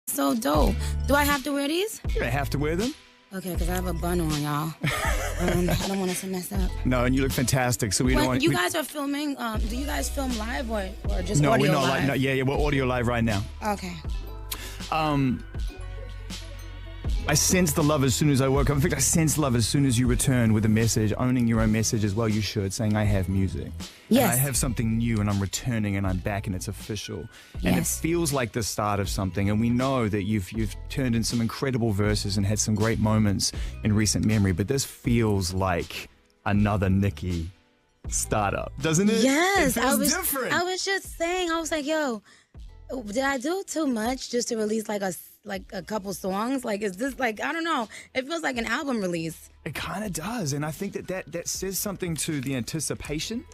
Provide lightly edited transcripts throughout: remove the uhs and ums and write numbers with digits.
So dope. Do I have to wear these? You don't have to wear them. Okay, because I have a bun on, y'all. I don't want us to mess up. No, and you look fantastic. So we don't want you guys are filming. Do you guys film live or just no, audio we're not live? No, yeah, we're audio live right now. Okay. I sensed the love as soon as I woke up. In fact, I sensed love as soon as you returned with a message, owning your own message as well. You should, saying I have music. Yes. And I have something new, and I'm returning, and I'm back, and it's official. And it feels like the start of something. And we know that you've turned in some incredible verses and had some great moments in recent memory. But this feels like another Nicki startup, doesn't it? Yes, it feels different. I was just saying, I was like, yo, did I do too much just to release like a couple songs? Like, is this like, I don't know. It feels like an album release. It kind of does. And I think that says something to the anticipation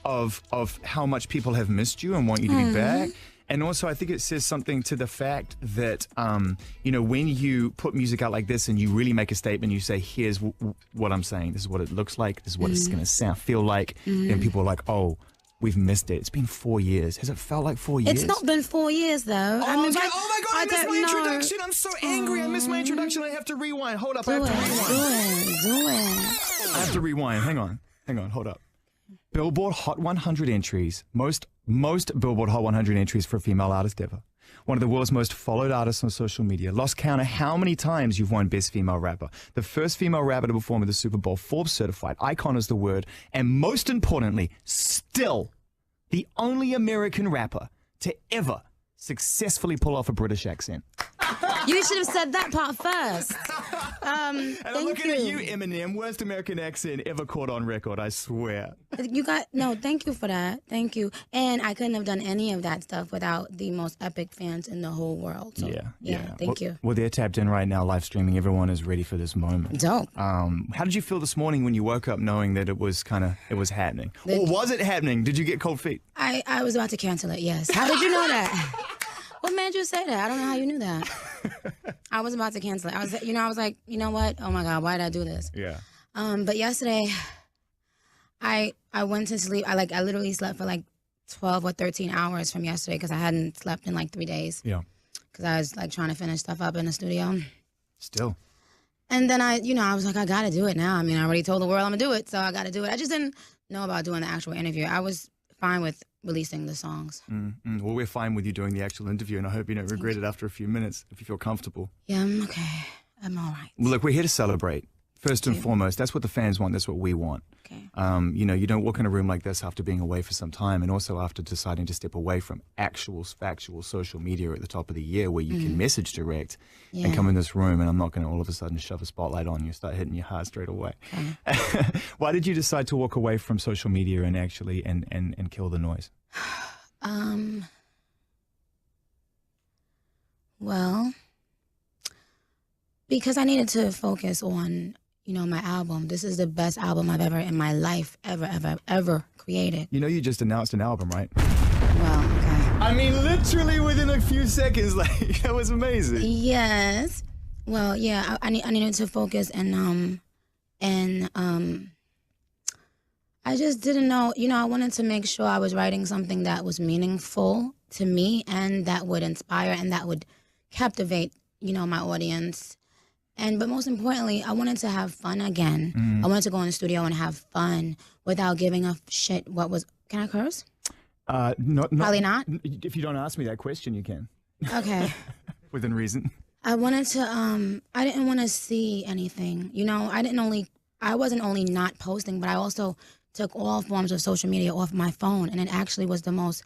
of how much people have missed you and want you to be back. And also I think it says something to the fact that, when you put music out like this and you really make a statement, you say, here's what I'm saying. This is what it looks like. This is what it's going to feel like. Then people are like, oh, we've missed it. It's been 4 years. Has it felt like 4 years? It's not been 4 years, though. Oh, I mean, my God, I missed my introduction. I'm so angry. I missed my introduction. I have to rewind. Hold up, I have to rewind. Do it. I have to rewind. Hang on, hold up. Billboard Hot 100 entries. Most Billboard Hot 100 entries for a female artist ever. One of the world's most followed artists on social media. Lost count of how many times you've won Best Female Rapper. The first female rapper to perform at the Super Bowl. Forbes certified. Icon is the word. And most importantly, still the only American rapper to ever successfully pull off a British accent. You should have said that part first. And I'm looking at you, Eminem. Worst American accent ever caught on record, I swear. Thank you for that. Thank you. And I couldn't have done any of that stuff without the most epic fans in the whole world. So, thank you. Well, they're tapped in right now, live streaming. Everyone is ready for this moment. Dope. How did you feel this morning when you woke up knowing that it was happening? Or was it happening? Did you get cold feet? I was about to cancel it, yes. How did you know that? What made you say that? I don't know how you knew that. I was about to cancel it. I was like, you know what? Oh my God, why did I do this? Yeah. But yesterday, I went to sleep. I literally slept for like 12 or 13 hours from yesterday because I hadn't slept in like 3 days. Yeah. Because I was like trying to finish stuff up in the studio. Still. And then I was like, I got to do it now. I mean, I already told the world I'm going to do it, so I got to do it. I just didn't know about doing the actual interview. I was fine with releasing the songs. Well, we're fine with you doing the actual interview, and I hope you don't regret it after a few minutes, if you feel comfortable. Yeah, I'm okay. I'm all right. Well, look, we're here to celebrate. First and foremost, that's what the fans want. That's what we want. Okay. You don't walk in a room like this after being away for some time, and also after deciding to step away from actual, factual social media at the top of the year where you can message direct and come in this room, and I'm not going to all of a sudden shove a spotlight on you, start hitting your heart straight away. Okay. Why did you decide to walk away from social media and actually and kill the noise? Well, because I needed to focus on, my album. This is the best album I've ever in my life ever created. You know, you just announced an album, right? Well, okay. I mean, literally within a few seconds, like, that was amazing. Yes. Well, yeah, I needed to focus and I just didn't know, I wanted to make sure I was writing something that was meaningful to me and that would inspire and that would captivate, my audience. But most importantly, I wanted to have fun again. I wanted to go in the studio and have fun without giving a shit can I curse? Probably not. If you don't ask me that question, you can. Okay. Within reason. I wanted to, I didn't want to see anything. I wasn't only not posting, but I also took all forms of social media off my phone, and it actually was the most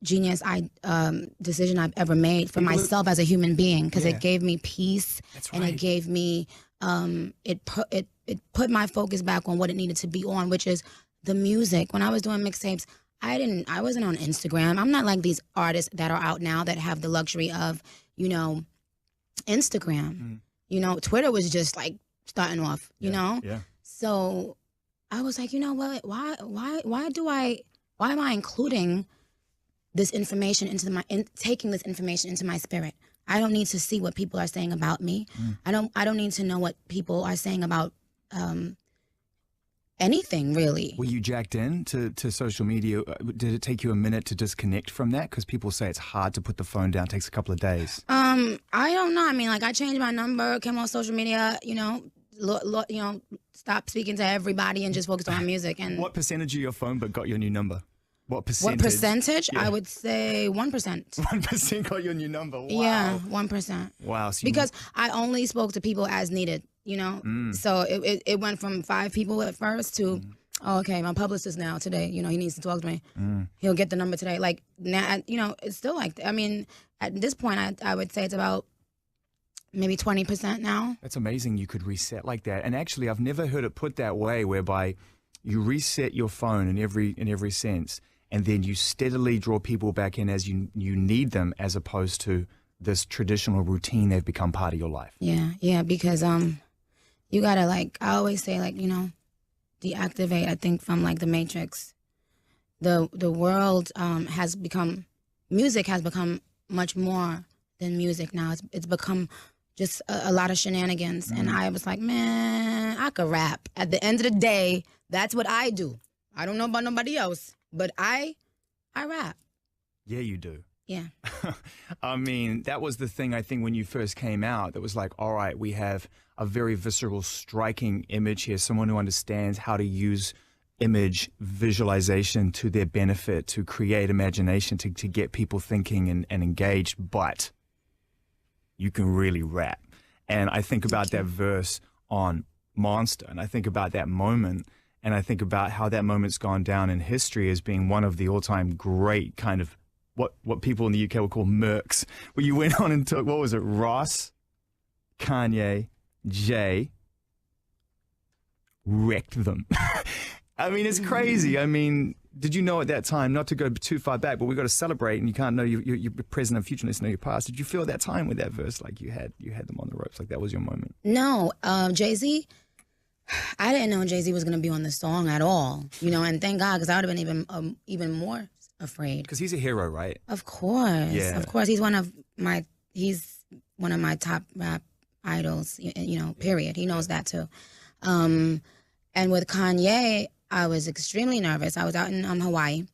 genius decision I've ever made for myself as a human being, because it gave me peace. That's right. And it gave me it put my focus back on what it needed to be on, which is the music. When I was doing mixtapes, I wasn't on Instagram. I'm not like these artists that are out now that have the luxury of, Instagram. Twitter was just like starting off, you know? Yeah. So I was like, you know what? Why am I including this information taking this information into my spirit? I don't need to see what people are saying about me. I don't need to know what people are saying about anything really. Were you jacked in to social media? Did it take you a minute to disconnect from that? Because people say it's hard to put the phone down. It takes a couple of days. I don't know. I mean, like I changed my number, came on social media, stopped speaking to everybody and just focused on my music. And what percentage of your phone book got your new number? What percentage? What percentage? Yeah. I would say 1%. 1% got your new number. Wow. Yeah, 1%. Wow. So because I only spoke to people as needed, So it went from 5 people at first to, oh, okay, my publicist now today, he needs to talk to me. He'll get the number today. Like now, it's still like, I mean, at this point, I would say it's about maybe 20% now. That's amazing you could reset like that. And actually, I've never heard it put that way, whereby you reset your phone in every sense, and then you steadily draw people back in as you need them, as opposed to this traditional routine they've become part of your life. Yeah, because you gotta, like, I always say, like, deactivate, I think, from like the Matrix. The world music has become much more than music now. It's become just a lot of shenanigans. And I was like, man, I could rap. At the end of the day, that's what I do. I don't know about nobody else, but I rap. Yeah, you do. Yeah. I mean, that was the thing, I think, when you first came out, that was like, all right, we have a very visceral, striking image here, someone who understands how to use image visualization to their benefit, to create imagination, to get people thinking and engaged, but you can really rap. And I think about that verse on Monster, and I think about that moment, and I think about how that moment's gone down in history as being one of the all-time great kind of what people in the UK would call mercs, where you went on and took, what was it, Ross, Kanye, Jay, wrecked them. I mean, it's crazy. I mean, did you know at that time, not to go too far back, but we've got to celebrate, and you can't know your present and future unless you know your past. Did you feel at that time with that verse, like you had them on the ropes, like that was your moment? No, Jay-Z, I didn't know Jay-Z was going to be on the song at all, and thank God, because I would have been even more afraid. Because he's a hero, right? Of course. Yeah. Of course. He's one of my top rap idols, period. He knows that too. And with Kanye, I was extremely nervous. I was out in Hawaii,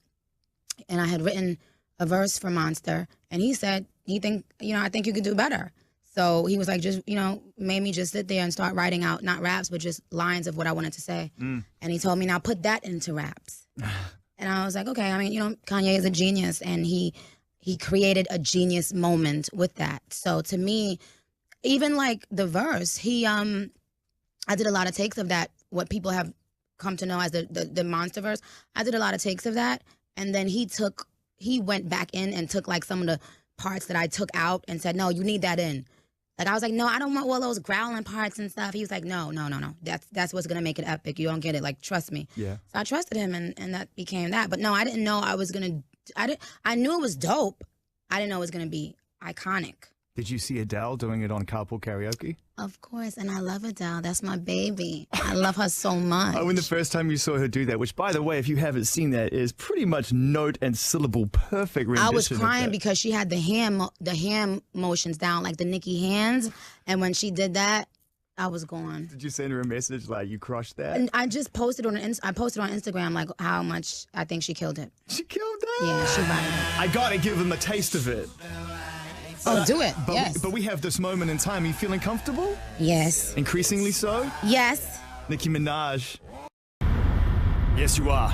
and I had written a verse for Monster, and he said, I think you could do better. So he was like, just, made me just sit there and start writing out, not raps, but just lines of what I wanted to say. And he told me, now put that into raps. And I was like, okay, I mean, Kanye is a genius, and he created a genius moment with that. So to me, even like the verse, I did a lot of takes of that, what people have come to know as the Monster verse. I did a lot of takes of that, and then he went back in and took like some of the parts that I took out and said, no, you need that in. Like, I was like, no, I don't want all those growling parts and stuff. He was like, no. That's what's going to make it epic. You don't get it. Like, trust me. Yeah. So I trusted him, and that became that. But no, I didn't know I was going to, I knew it was dope. I didn't know it was going to be iconic. Did you see Adele doing it on Carpool Karaoke? Of course, and I love Adele. That's my baby. I love her so much. Oh, when the first time you saw her do that, which, by the way, if you haven't seen that, is pretty much note and syllable perfect rendition. I was crying because she had the hand motions down, like the Nicki hands, and when she did that, I was gone. Did you send her a message like you crushed that? And I just posted on Instagram like how much I think she killed it. She killed that? Yeah, she vibed. I gotta give them a taste of it. Oh, do it. But yes. But we have this moment in time. Are you feeling comfortable? Yes. Increasingly so? Yes. Nicki Minaj. Yes, you are.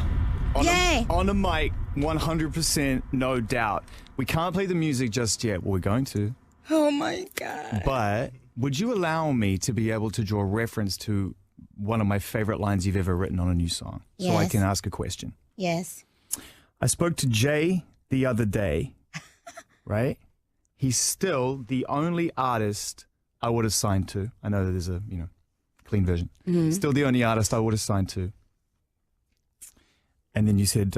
Yay. On a mic, 100%, no doubt. We can't play the music just yet. Well, we're going to. Oh, my God. But would you allow me to be able to draw reference to one of my favorite lines you've ever written on a new song? Yes. So I can ask a question. Yes. I spoke to Jay the other day, right? He's still the only artist I would have signed to. I know that there's a, clean version. Mm-hmm. Still the only artist I would have signed to. And then you said,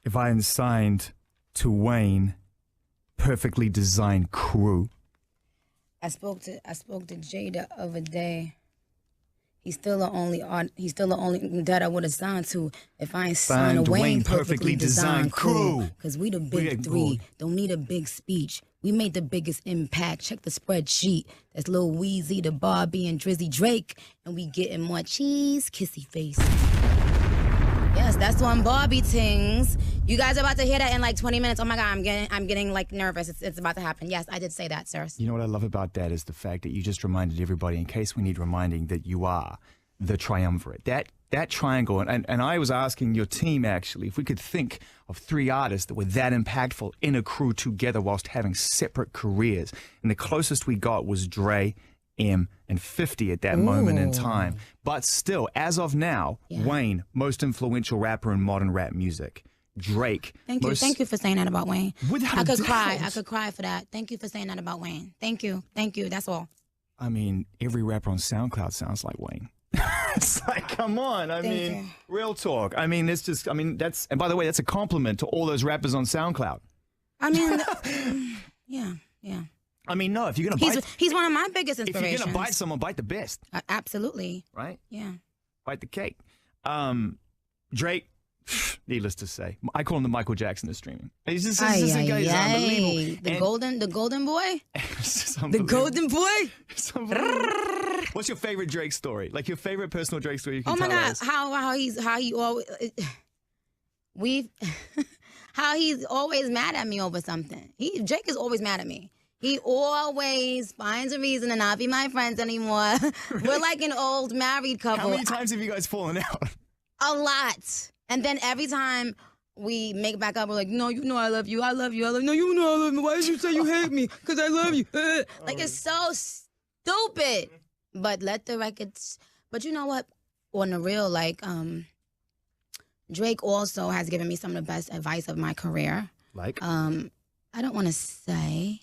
if I had signed to Wayne, perfectly designed crew. I spoke to Jay the other day. He's still the only that I would have signed to if I ain't signed a Wayne perfectly designed crew. Cause we the big three. Don't need a big speech. We made the biggest impact. Check the spreadsheet. That's Lil Weezy, the Barbie, and Drizzy Drake. And we getting more cheese, kissy face. Yes, that's on Barbie Tingz. You guys are about to hear that in like 20 minutes. Oh my God, I'm getting like nervous. It's about to happen. Yes, I did say that, sirs. You know what I love about that is the fact that you just reminded everybody, in case we need reminding, that you are the triumvirate. That triangle, and I was asking your team actually if we could think of 3 artists that were that impactful in a crew together whilst having separate careers. And the closest we got was Dre, M, and 50 at that moment in time. But still, as of now, Wayne, most influential rapper in modern rap music. Drake. Thank you for saying that about Wayne. I could cry for that. Thank you for saying that about Wayne. Thank you. That's all. I mean, every rapper on SoundCloud sounds like Wayne. It's like, come on. I mean, real talk. I mean, it's just, I mean, that's, and by the way, that's a compliment to all those rappers on SoundCloud. I mean, yeah. I mean, no, if you're going to bite... He's one of my biggest inspirations. If you're going to bite someone, bite the best. Absolutely. Right? Yeah. Bite the cake. Drake, needless to say, I call him the Michael Jackson of streaming. He's just a guy who's unbelievable. The golden boy? The golden boy? What's your favorite Drake story? Like your favorite personal Drake story you can tell us? Oh my God, how he always... how he's always mad at me over something. Drake is always mad at me. He always finds a reason to not be my friends anymore. Really? We're like an old married couple. How many times have you guys fallen out? A lot. And then every time we make back up, we're like, no, you know I love you. I love you. No, you know I love you. Why did you say you hate me? Because I love you. Like, it's so stupid. But let the records... But you know what? On the real, like, Drake also has given me some of the best advice of my career. Like? I don't want to say...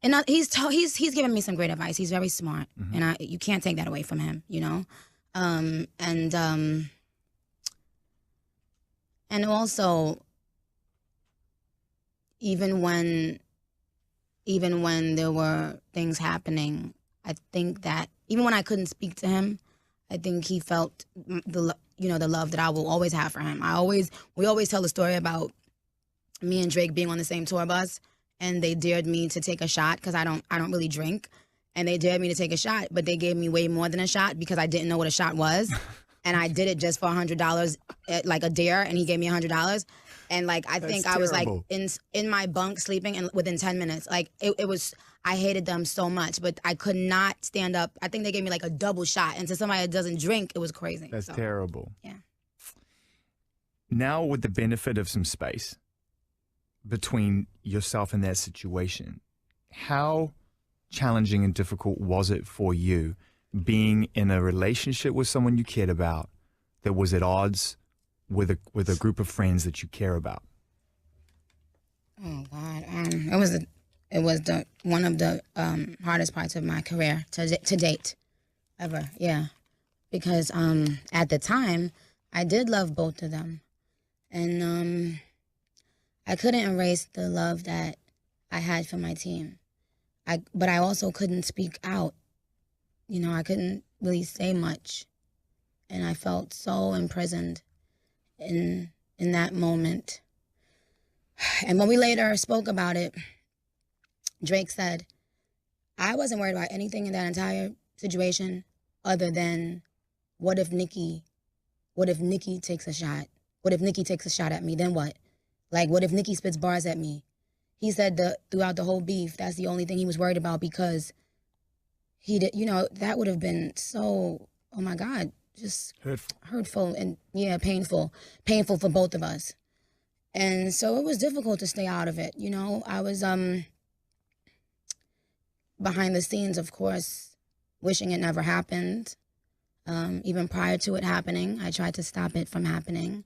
And he's given me some great advice. He's very smart, and you can't take that away from him, you know. And also, even when there were things happening, I think that even when I couldn't speak to him, I think he felt the love that I will always have for him. We always tell the story about me and Drake being on the same tour bus. And they dared me to take a shot because I don't really drink. And they dared me to take a shot, but they gave me way more than a shot because I didn't know what a shot was. And I did it just for $100, like a dare, and he gave me $100. And like I think I was like in my bunk sleeping, and within 10 minutes, like it was. I hated them so much, but I could not stand up. I think they gave me like a double shot, and to somebody that doesn't drink, it was crazy. That's terrible. Yeah. Now with the benefit of some space between yourself and that situation, how challenging and difficult was it for you being in a relationship with someone you cared about that was at odds with a group of friends that you care about? Oh God, it was one of the hardest parts of my career to date, ever. Yeah, because at the time I did love both of them, and I couldn't erase the love that I had for my team. But I also couldn't speak out. You know, I couldn't really say much. And I felt so imprisoned in that moment. And when we later spoke about it, Drake said, I wasn't worried about anything in that entire situation other than what if Nicki takes a shot? What if Nicki takes a shot at me? Then what? Like, what if Nicki spits bars at me? He said throughout the whole beef, that's the only thing he was worried about because he did, that would have been so, oh my God, just hurtful and painful for both of us. And so it was difficult to stay out of it. I was behind the scenes, of course, wishing it never happened. Even prior to it happening, I tried to stop it from happening.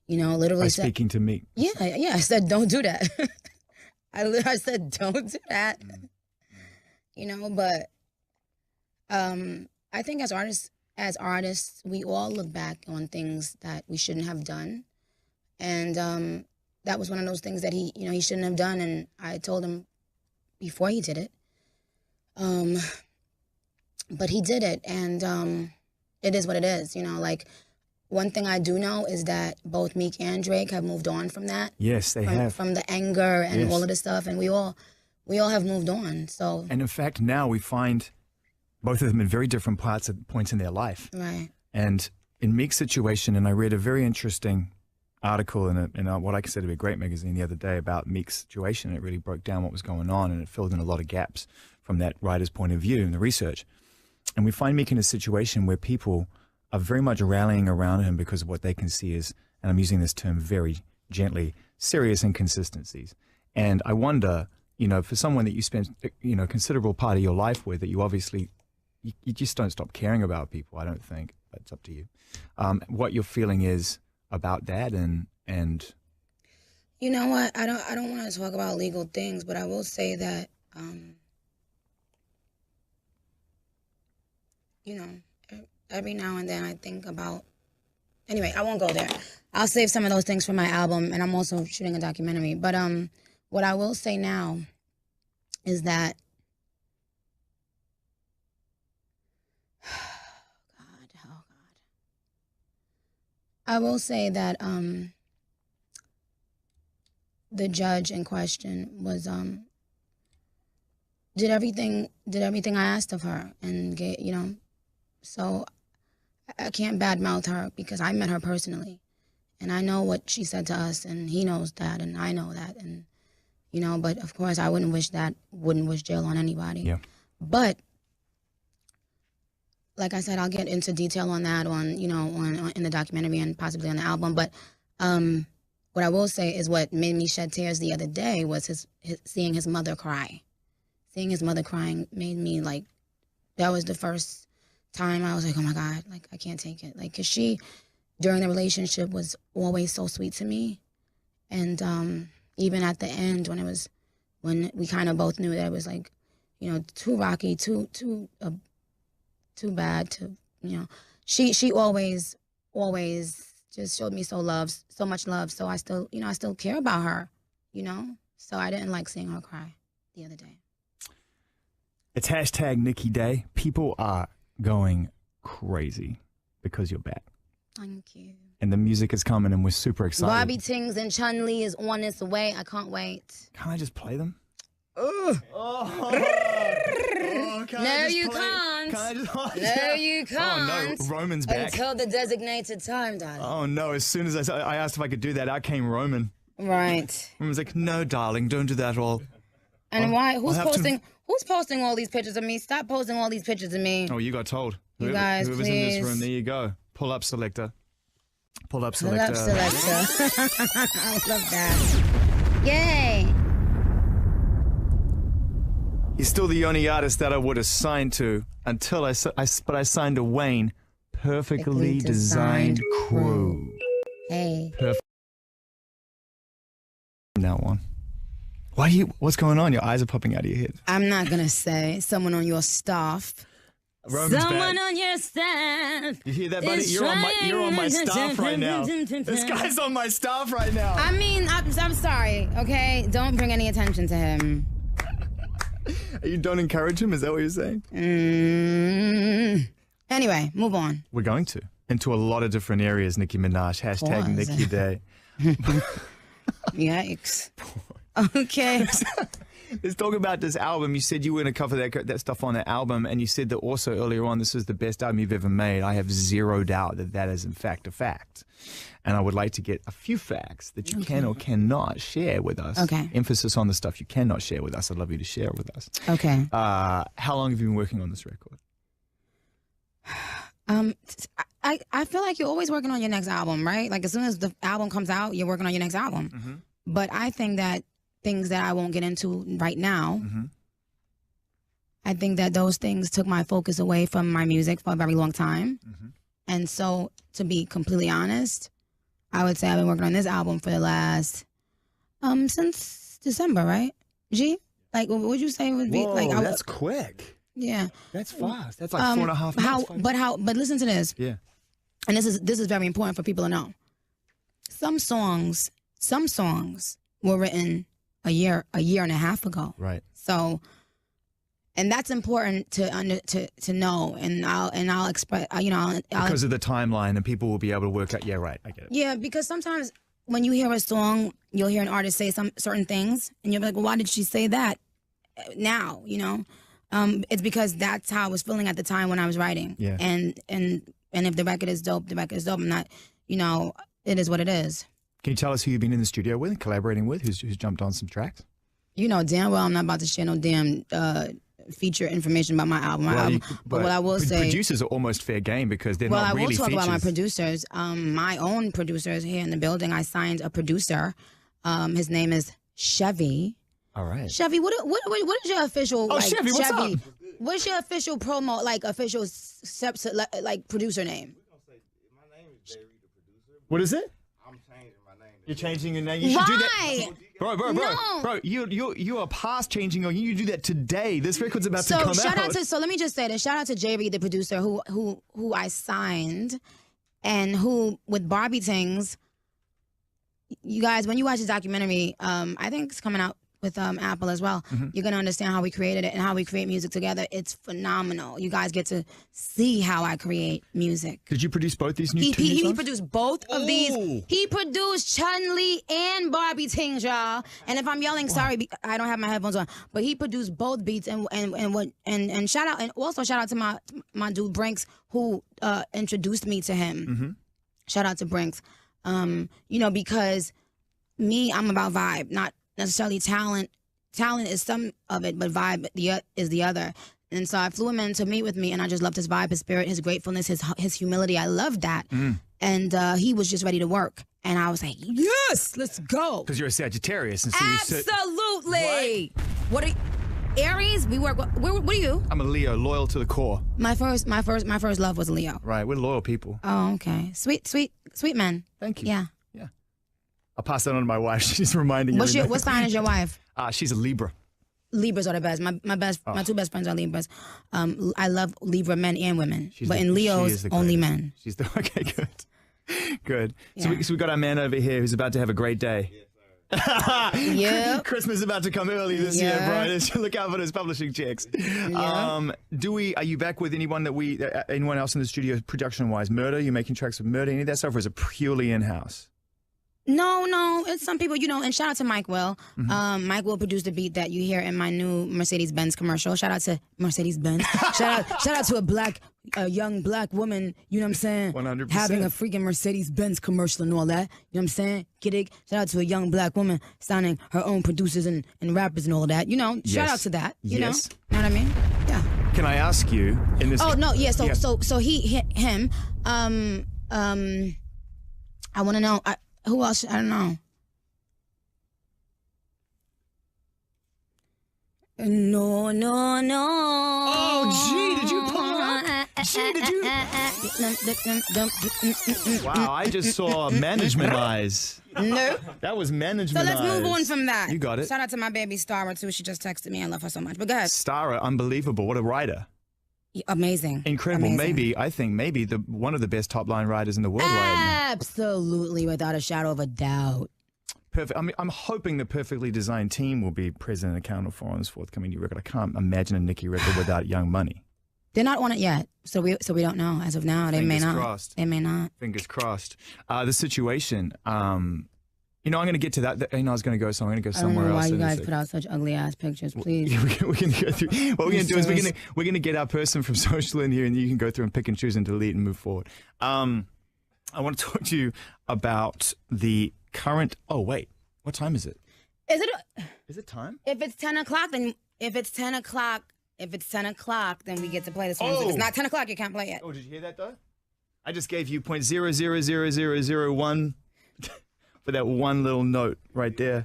Literally said, speaking to Meek. Yeah, I said, don't do that. I said, don't do that. But I think as artists, we all look back on things that we shouldn't have done. And that was one of those things that he shouldn't have done. And I told him before he did it. But he did it, and it is what it is. one thing I do know is that both Meek and Drake have moved on from that. Yes, they have. From the anger and all of this stuff, and we all have moved on. So. And in fact, now we find both of them in very different points in their life. Right. And in Meek's situation, and I read a very interesting article in what I consider to be a great magazine the other day about Meek's situation. It really broke down what was going on, and it filled in a lot of gaps from that writer's point of view in the research. And we find Meek in a situation where people are very much rallying around him because of what they can see as, and I'm using this term very gently, serious inconsistencies. And I wonder, you know, for someone that you spend, you know, a considerable part of your life with, that you obviously, you just don't stop caring about people, I don't think, but it's up to you. What your feeling is about that, and you know what, I don't want to talk about legal things, but I will say that you know, every now and then I think about, anyway, I won't go there. I'll save some of those things for my album, and I'm also shooting a documentary. But what I will say now is that I will say that the judge in question was did everything I asked of her, and you know, so I can't badmouth her because I met her personally, and I know what she said to us, and he knows that, and I know that, and you know, but of course I wouldn't wish jail on anybody. Yeah. But like I said, I'll get into detail on that on in the documentary and possibly on the album. But what I will say is what made me shed tears the other day was his seeing his mother cry. Seeing his mother crying made me like, that was the first time I was like, oh my God, like I can't take it. Like, 'cause she, during the relationship, was always so sweet to me. And even at the end when we kind of both knew that it was like, you know, too rocky, too bad to, you know, she always just showed me so much love. So I still care about her, you know? So I didn't like seeing her cry the other day. It's hashtag Nicki Day. People are going crazy because you're back. Thank you. And the music is coming, and we're super excited. Barbie Tingz and Chun-Li is on its way. I can't wait. Can I just play them? Ugh. Oh, No, you can't. No, you can't. Oh, no. Roman's back. Until the designated time, darling. Oh, no. As soon as I asked if I could do that, out came Roman. Right. Roman's like, no, darling, don't do that at all. And why? Who's posting all these pictures of me? Stop posting all these pictures of me. Oh, you got told. You guys, whoever's please. in this room, there you go. Pull up selector. Pull up Pull up selector. selector. I love that. Yay. He's still the only artist that I would have signed to until I signed to Wayne. Perfectly designed crew. Hey. Perfect. Now on. What's going on? Your eyes are popping out of your head. I'm not going to say someone on your staff. Roman's Someone back. on your staff. You hear that, buddy? You're on my staff right now. This guy's on my staff right now. I mean, I'm sorry, okay? Don't bring any attention to him. You don't encourage him? Is that what you're saying? Anyway, move on. We're going to. Into a lot of different areas, Nicki Minaj. Hashtag Pause. Nicki Day. Yikes. Okay. Let's talk about this album. You said you were going to cover that stuff on the album, and you said that also earlier on this is the best album you've ever made. I have zero doubt that that is in fact a fact. And I would like to get a few facts that you can or cannot share with us. Okay. Emphasis on the stuff you cannot share with us. I'd love you to share it with us. Okay. How long have you been working on this record? I feel like you're always working on your next album, right? Like as soon as the album comes out, you're working on your next album. Mm-hmm. But I think that things that I won't get into right now, I think that those things took my focus away from my music for a very long time. And so, to be completely honest, I would say I've been working on this album for the last, since December, right? G? Like, what would you say would be? Whoa, like, that's quick. Yeah. That's fast. That's like 4.5 months. But listen to this. Yeah. And this is very important for people to know. Some songs were written a year and a half ago. Right. So, And that's important to know, and I'll express, I'll because of the timeline, and people will be able to work out. Yeah, right. I get it. Yeah, because sometimes when you hear a song, you'll hear an artist say some certain things, and you'll be like, well, why did she say that now? It's because that's how I was feeling at the time when I was writing. Yeah. And if the record is dope, the record is dope. I'm not, it is what it is. Can you tell us who you've been in the studio with, collaborating with, who's jumped on some tracks? You know damn well I'm not about to share no damn feature information about my album. But what I will say, producers are almost fair game because they're not really features. Well, I will talk about my producers. My own producers here in the building. I signed a producer. His name is Chevy. All right. Chevy, what is your official? Oh, Chevy, what's up? What's your official promo, official producer name? What is it? I'm changing my name. You're changing your name. You should do that. Bro, you are past changing your. You do that today. This record's about to come out. So let me just say this. Shout out to J. Reed, the producer, who I signed, and who with Barbie Tingz. You guys, when you watch the documentary, I think it's coming out with Apple as well. Mm-hmm. You're gonna understand how we created it and how we create music together. It's phenomenal. You guys get to see how I create music. Did you produce both these new songs? He produced both of these. He produced Chun-Li and Barbie Tingz, y'all. And if I'm yelling, sorry, I don't have my headphones on. But he produced both beats and shout out, and also shout out to my dude Brinks, who introduced me to him. Mm-hmm. Shout out to Brinks. Because me, I'm about vibe, not necessarily talent. Talent is some of it, but vibe is the other. And so I flew him in to meet with me, and I just loved his vibe, his spirit, his gratefulness, his humility. I loved that. Mm. And he was just ready to work. And I was like, yes, let's go. Because you're a Sagittarius. And so absolutely. What are you? Aries, we work. What are you? I'm a Leo, loyal to the core. My first love was a Leo. Right, we're loyal people. Oh, okay. Sweet men. Thank you. Yeah. I'll pass that on to my wife. She's reminding me. What sign is your wife? She's a Libra. Libras are the best. My two best friends are Libras. I love Libra men and women, in Leos, only men. Okay, good. Yeah. So we got our man over here who's about to have a great day. Yeah. Christmas is about to come early this year, bro. Look out for those publishing checks. Yeah. Are you back with anyone anyone else in the studio production wise? Murder? You making tracks with Murder? Any of that stuff, or is it purely in house? No, it's some people, and shout out to Mike Will. Mm-hmm. Mike Will produced the beat that you hear in my new Mercedes-Benz commercial. Shout out to Mercedes-Benz. shout out to a young black woman, you know what I'm saying? 100%. Having a freaking Mercedes-Benz commercial and all that. You know what I'm saying? Get it? Shout out to a young black woman signing her own producers and rappers and all that. Shout out to that. You know what I mean? Yeah. Can I ask you in this? Oh no, yeah. So him. I want to know. Who else? I don't know. No. Oh, gee, did you pull it up? Wow, I just saw management eyes. No. That was management eyes. So let's move on from that. You got it. Shout out to my baby Stara, too. She just texted me. I love her so much. But go ahead. Stara, unbelievable. What a writer. Amazing. Incredible. Amazing. I think maybe one of the best top line writers in the world right now. Absolutely, without a shadow of a doubt. Perfect. I mean, I'm hoping the perfectly designed team will be present and accounted for on this forthcoming new record. I can't imagine a Nicki record without Young Money. They're not on it yet, so we don't know. As of now, they may not. Crossed. They may not. Fingers crossed. The situation. I'm going to get to that. I was going to go, so I'm going to go somewhere else. I don't know why you guys put out such ugly ass pictures, please. We're going to go through. What we're going to do is we're going to get our person from social in here, and you can go through and pick and choose and delete and move forward. I want to talk to you about the current. Oh wait, what time is it? Is it time? If it's 10 o'clock, then we get to play this one. If it's not 10 o'clock, you can't play it. Oh, did you hear that though? I just gave you 0.000001. For that one little note right there.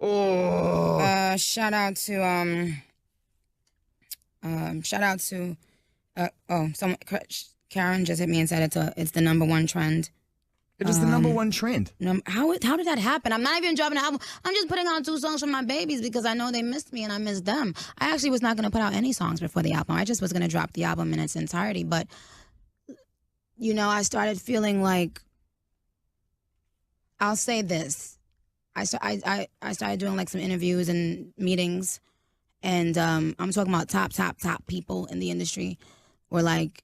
Oh. Shout out to Karen just hit me and said it's the number one trend. It is the number one trend. How did that happen? I'm not even dropping an album. I'm just putting out 2 songs for my babies because I know they missed me and I missed them. I actually was not going to put out any songs before the album. I just was going to drop the album in its entirety. But I started feeling like. I'll say this. I started doing some interviews and meetings, And I'm talking about top people in the industry were like,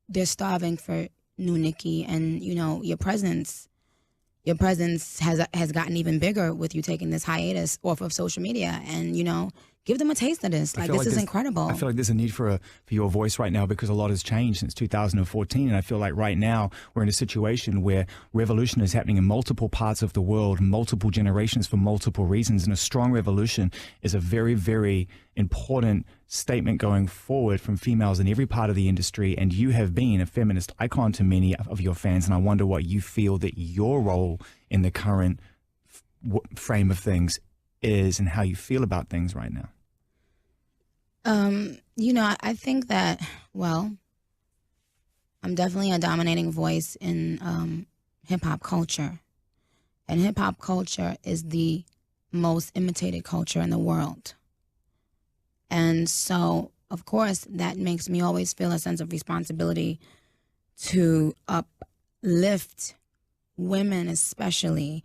they're starving for new Nicki, and you know, your presence has gotten even bigger with you taking this hiatus off of social media, and you know, give them a taste of this. Like, this is incredible. I feel like there's a need for your voice right now, because a lot has changed since 2014, and I feel like right now we're in a situation where revolution is happening in multiple parts of the world, multiple generations, for multiple reasons, and a strong revolution is a very, very important statement going forward from females in every part of the industry. And you have been a feminist icon to many of your fans, and I wonder what you feel that your role in the current frame of things is, and how you feel about things right now. You know, I think that, well, I'm definitely a dominating voice in hip hop culture, and hip hop culture is the most imitated culture in the world. And so, of course, that makes me always feel a sense of responsibility to uplift women, especially.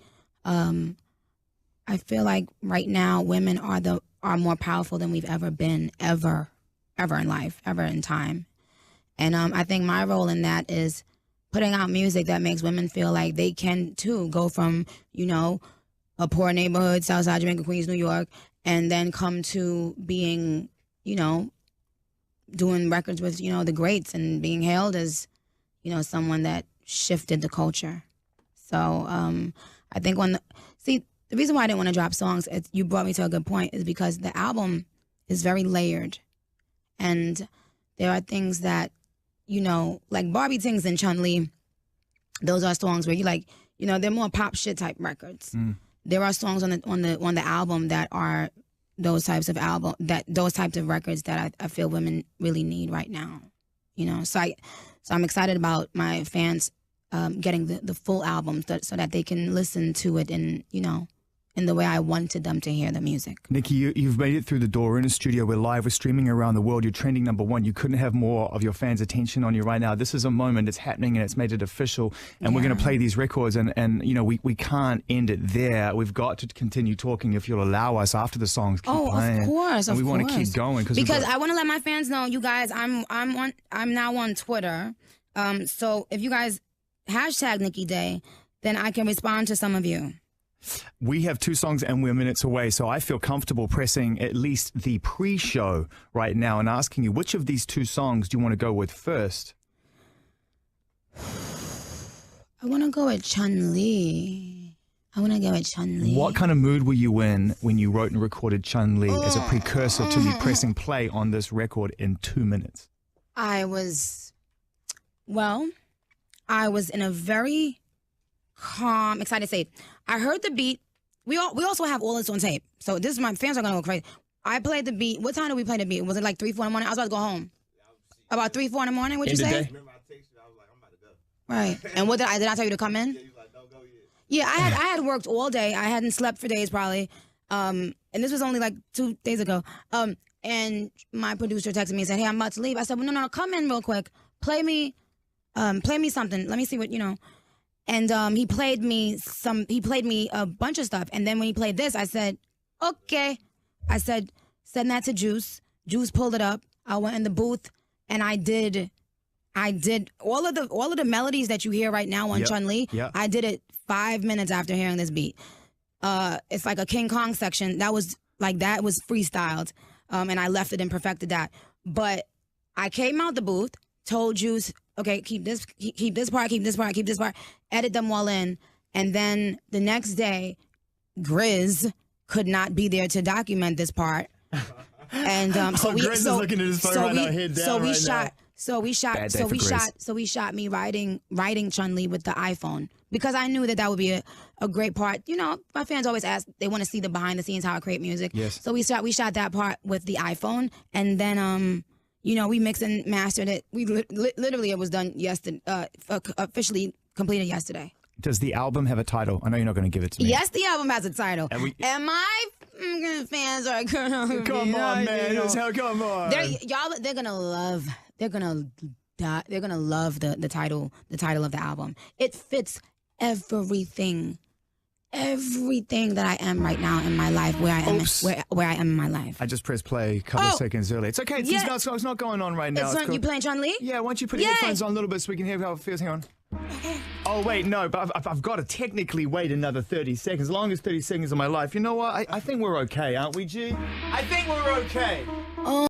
I feel like right now women are more powerful than we've ever been, ever in life, ever in time. And I think my role in that is putting out music that makes women feel like they can too go from, you know, a poor neighborhood, Southside Jamaica, Queens, New York, and then come to being, you know, doing records with, you know, the greats, and being hailed as, you know, someone that shifted the culture. So I think the reason why I didn't want to drop songs, you brought me to a good point, is because the album is very layered. And there are things that, you know, like Barbie Tingz and Chun-Li, those are songs where you like, you know, they're more pop shit type records. There are songs on the album that are those types of records that I feel women really need right now. You know, so I'm excited about my fans getting the full album so that they can listen to it in, you know, in the way I wanted them to hear the music. Nicki, you've made it through the door. We're in a studio. We're live. We're streaming around the world. You're trending #1. You couldn't have more of your fans' attention on you right now. This is a moment. It's happening, and it's made it official. And we're going to play these records. And you know, we can't end it there. We've got to continue talking, if you'll allow us, after the songs keep playing. Of course. And we want to keep going. Because I want to let my fans know, you guys, I'm now on Twitter. So if you guys hashtag Nicki Day, then I can respond to some of you. We have 2 songs and we're minutes away, so I feel comfortable pressing at least the pre-show right now and asking you, which of these 2 songs do you want to go with first? I want to go with Chun-Li. What kind of mood were you in when you wrote and recorded Chun-Li as a precursor to me pressing play on this record in 2 minutes? I was in a very calm, excited state. I heard the beat. We also have all this on tape. So this is, my fans are going to go crazy. I played the beat. What time did we play the beat? Was it like 3, 4 in the morning? I was about to go home. About 3, 4 in the morning, what'd you say? Remember I texted you, I was like, I'm about to go. Right. And what did I tell you to come in? Yeah, you was like, don't go yet. Yeah, I had worked all day. I hadn't slept for days probably. And this was only like 2 days ago. And my producer texted me and said, hey, I'm about to leave. I said, well, no, come in real quick. Play me something. Let me see what, you know. And he played me a bunch of stuff. And then when he played this, I said, okay. I said, send that to Juice. Juice pulled it up. I went in the booth and I did all of the melodies that you hear right now on Chun-Li. Yep. I did it 5 minutes after hearing this beat. It's like a King Kong section. That was freestyled. And I left it and perfected that. But I came out the booth, told Juice, okay, keep this part, edit them all in. And then the next day, Grizz could not be there to document this part. And so Grizz is looking at his phone right now, head down right now. So we shot me writing Chun-Li with the iPhone, because I knew that would be a great part. You know, my fans always ask, they want to see the behind the scenes, how I create music. Yes. So we shot that part with the iPhone, and then you know, we mixed and mastered it. We literally, it was done yesterday, officially completed yesterday. Does the album have a title? I know you're not going to give it to me. Yes, the album has a title. And my fans are gonna come on, man. Come on. They're gonna love the title of the album. It fits everything everything that I am right now in my life, where I am, where I am in my life. I just pressed play a couple of seconds early. It's okay. It's not going on right now. It's cool. You playing Chun-Li? Yeah, why don't you put your headphones on a little bit so we can hear how it feels? Hang on. Oh, wait, no, but I've got to technically wait another 30 seconds. As long as 30 seconds of my life. You know what? I think we're okay, aren't we, G? I think we're okay.